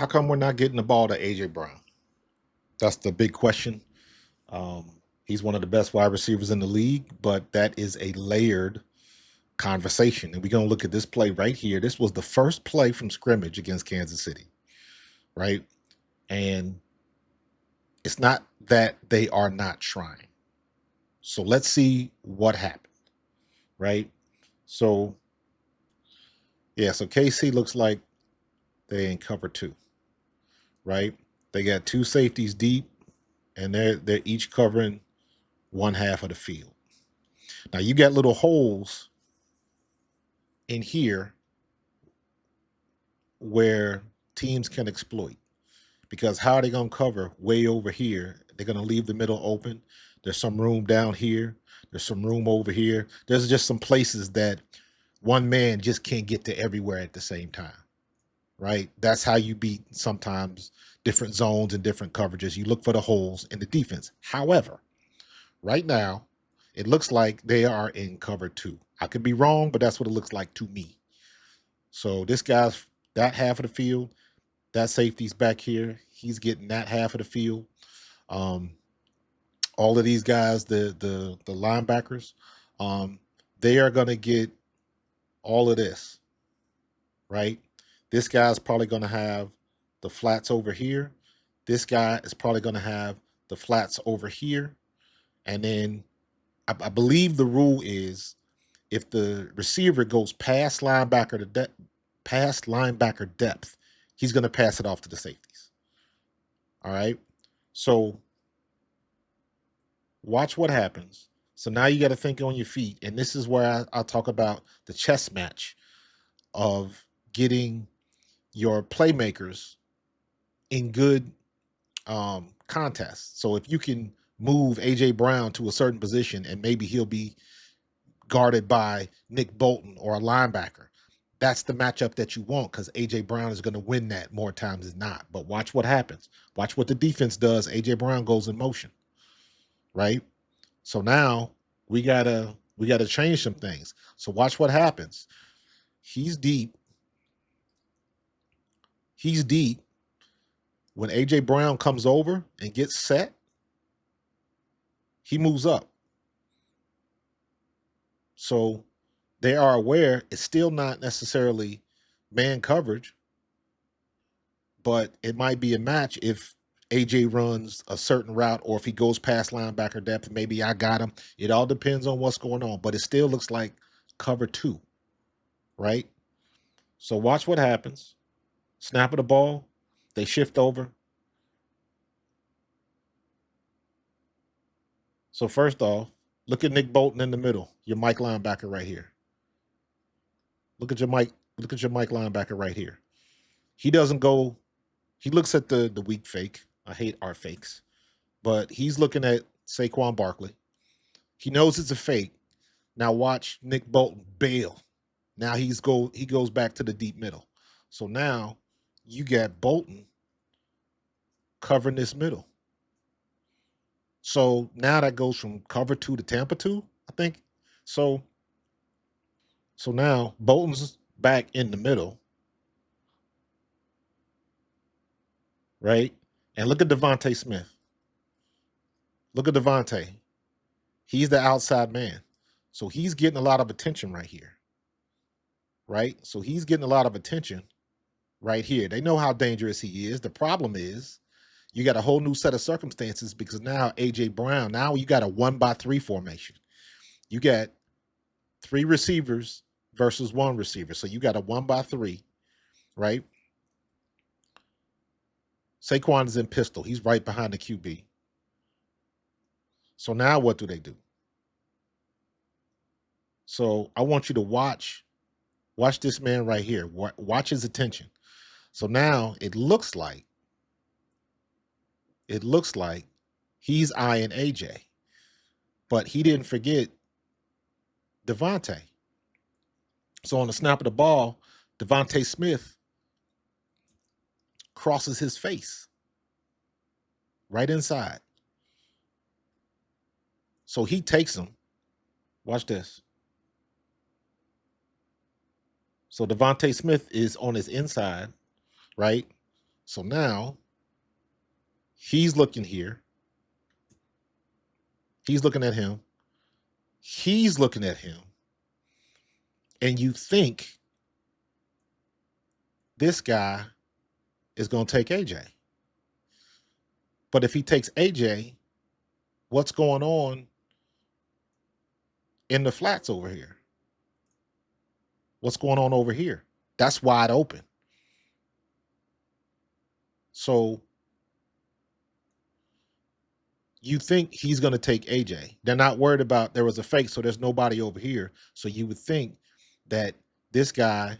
How come we're not getting the ball to AJ Brown? That's the big question. He's one of the best wide receivers in the league, but that is a layered conversation. And we're going to look at this play right here. This was the first play from scrimmage against Kansas City, right? And it's not that they are not trying. So let's see what happened, right? So, yeah, so KC looks like they in cover two, right? They got two safeties deep, and they're each covering one half of the field. Now you got little holes in here where teams can exploit. Because how are they going to cover way over here? They're going to leave the middle open. There's some room down here. There's some room over here. There's just some places that one man just can't get to everywhere at the same time, right? That's how you beat sometimes different zones and different coverages. You look for the holes in the defense. However, right now, it looks like they are in cover two. I could be wrong, but that's what it looks like to me. So this guy's that half of the field. That safety's back here. He's getting that half of the field. Um, all of these guys, the linebackers, um, they are going to get all of this, right? This guy's probably going to have the flats over here. This guy is probably going to have the flats over here. And then I believe the rule is if the receiver goes past linebacker depth, he's going to pass it off to the safeties. All right. So watch what happens. So now you got to think on your feet. And this is where I'll talk about the chess match of getting your playmakers in good contests. So if you can move AJ Brown to a certain position and maybe he'll be guarded by Nick Bolton or a linebacker, that's the matchup that you want because AJ Brown is going to win that more times than not. But watch what happens. Watch what the defense does. AJ Brown goes in motion, right? So now we gotta change some things. So watch what happens. He's deep. He's deep. When AJ Brown comes over and gets set, he moves up. So they are aware it's still not necessarily man coverage, but it might be a match if AJ runs a certain route or if he goes past linebacker depth, maybe I got him. It all depends on what's going on, but it still looks like cover two, right? So watch what happens. Snap of the ball, they shift over. So first off, look at Nick Bolton in the middle, your Mike linebacker right here. Look at your Mike linebacker right here. He doesn't go, he looks at the weak fake. I hate our fakes. But he's looking at Saquon Barkley. He knows it's a fake. Now watch Nick Bolton bail. Now he goes back to the deep middle. So now you got Bolton covering this middle. So now that goes from cover two to Tampa two, I think. So now Bolton's back in the middle, right? And look at Devontae Smith. Look at Devontae. He's the outside man. So he's getting a lot of attention right here. Right? So he's getting a lot of attention right here. They know how dangerous he is. The problem is you got a whole new set of circumstances because now AJ Brown, now you got a 1-by-3 formation. You got three receivers versus one receiver. So you got a 1-by-3, right? Saquon is in pistol. He's right behind the QB. So now what do they do? So I want you to watch this man right here. Watch his attention. So now it looks like he's eyeing AJ, but he didn't forget Devontae. So on the snap of the ball, Devontae Smith crosses his face right inside. So he takes him. Watch this. So Devontae Smith is on his inside, right? So now he's looking here. He's looking at him. He's looking at him. And you think this guy is going to take AJ. But if he takes AJ, what's going on in the flats over here? What's going on over here? That's wide open. So you think he's going to take AJ. They're not worried about there was a fake, so there's nobody over here. So you would think that this guy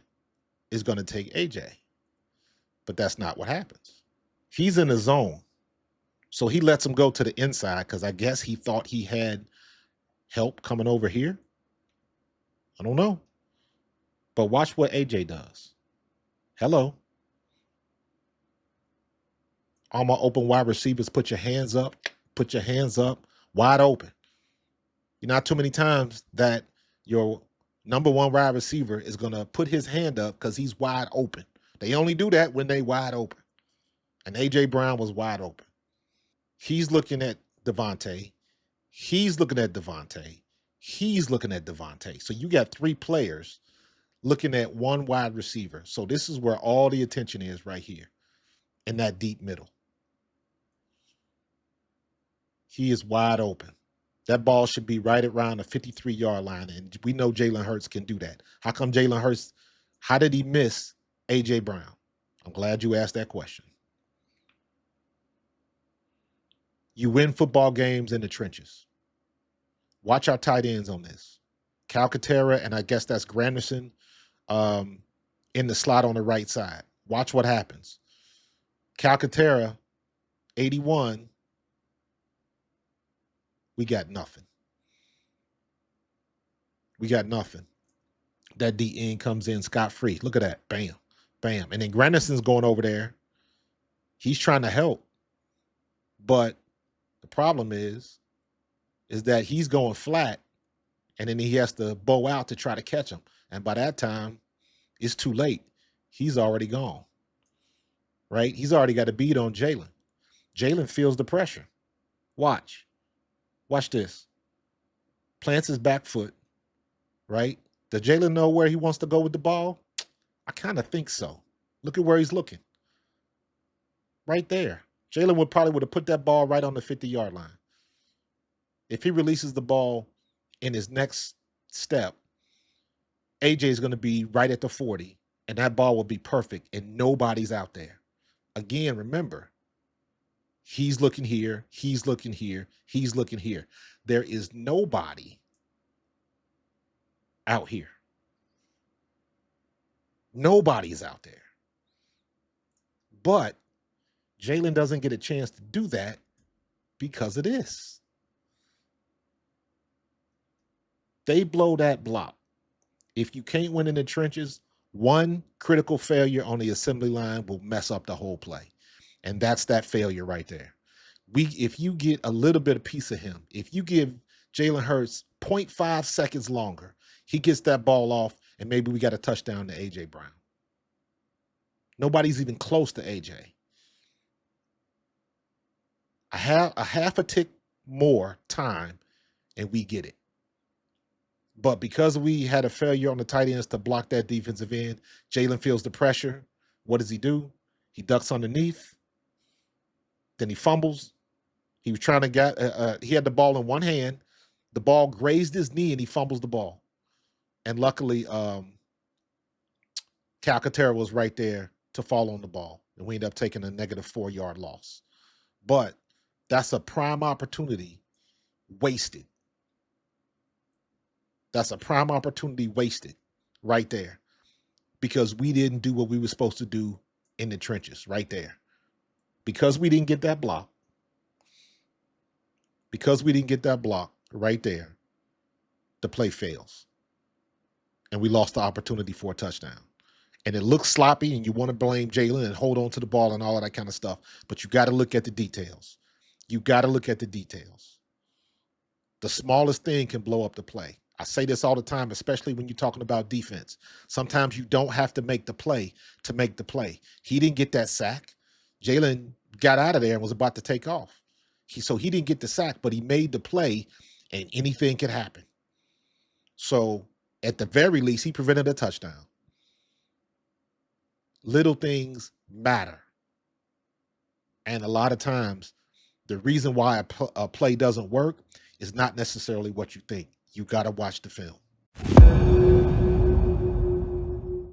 is going to take AJ. But that's not what happens. He's in the zone. So he lets him go to the inside because I guess he thought he had help coming over here. I don't know. But watch what AJ does. Hello. All my open wide receivers, put your hands up. Put your hands up. Wide open. You're not too many times that your number one wide receiver is going to put his hand up because he's wide open. They only do that when they wide open. And A.J. Brown was wide open. He's looking at Devontae. He's looking at Devontae. He's looking at Devontae. So you got three players looking at one wide receiver. So this is where all the attention is right here in that deep middle. He is wide open. That ball should be right around the 53-yard line, and we know Jalen Hurts can do that. How come Jalen Hurts, how did he miss A.J. Brown? I'm glad you asked that question. You win football games in the trenches. Watch our tight ends on this. Calcaterra, and I guess that's Granderson in the slot on the right side. Watch what happens. Calcaterra, 81, we got nothing. We got nothing. That D end comes in scot-free. Look at that. Bam. Bam. And then Granderson's going over there. He's trying to help. But the problem is that he's going flat, and then he has to bow out to try to catch him. And by that time, it's too late. He's already gone. Right? He's already got a beat on Jalen. Jalen feels the pressure. Watch. Watch this. Plants his back foot. Right? Does Jalen know where he wants to go with the ball? I kind of think so. Look at where he's looking. Right there. Jalen would have put that ball right on the 50-yard line. If he releases the ball in his next step, AJ is going to be right at the 40, and that ball will be perfect, and nobody's out there. Again, remember, he's looking here, he's looking here, he's looking here. There is nobody out here. Nobody's out there. But Jalen doesn't get a chance to do that because of this. They blow that block. If you can't win in the trenches, one critical failure on the assembly line will mess up the whole play. And that's that failure right there. If you get a little bit of piece of him, if you give Jalen Hurts 0.5 seconds longer, he gets that ball off, and maybe we got a touchdown to A.J. Brown. Nobody's even close to A.J. A half a tick more time, and we get it. But because we had a failure on the tight ends to block that defensive end, Jalen feels the pressure. What does he do? He ducks underneath. Then he fumbles. He was trying to get, he had the ball in one hand. The ball grazed his knee, and he fumbles the ball. And luckily, Calcaterra was right there to fall on the ball. And we ended up taking a negative 4-yard loss. But that's a prime opportunity wasted. That's a prime opportunity wasted right there because we didn't do what we were supposed to do in the trenches right there. Because we didn't get that block. Because we didn't get that block right there, the play fails. And we lost the opportunity for a touchdown. And it looks sloppy, and you want to blame Jalen and hold on to the ball and all of that kind of stuff. But you got to look at the details. You got to look at the details. The smallest thing can blow up the play. I say this all the time, especially when you're talking about defense. Sometimes you don't have to make the play to make the play. He didn't get that sack. Jalen got out of there and was about to take off. So he didn't get the sack, but he made the play, and anything could happen. So at the very least, he prevented a touchdown. Little things matter. And a lot of times, the reason why a play doesn't work is not necessarily what you think. You got to watch the film.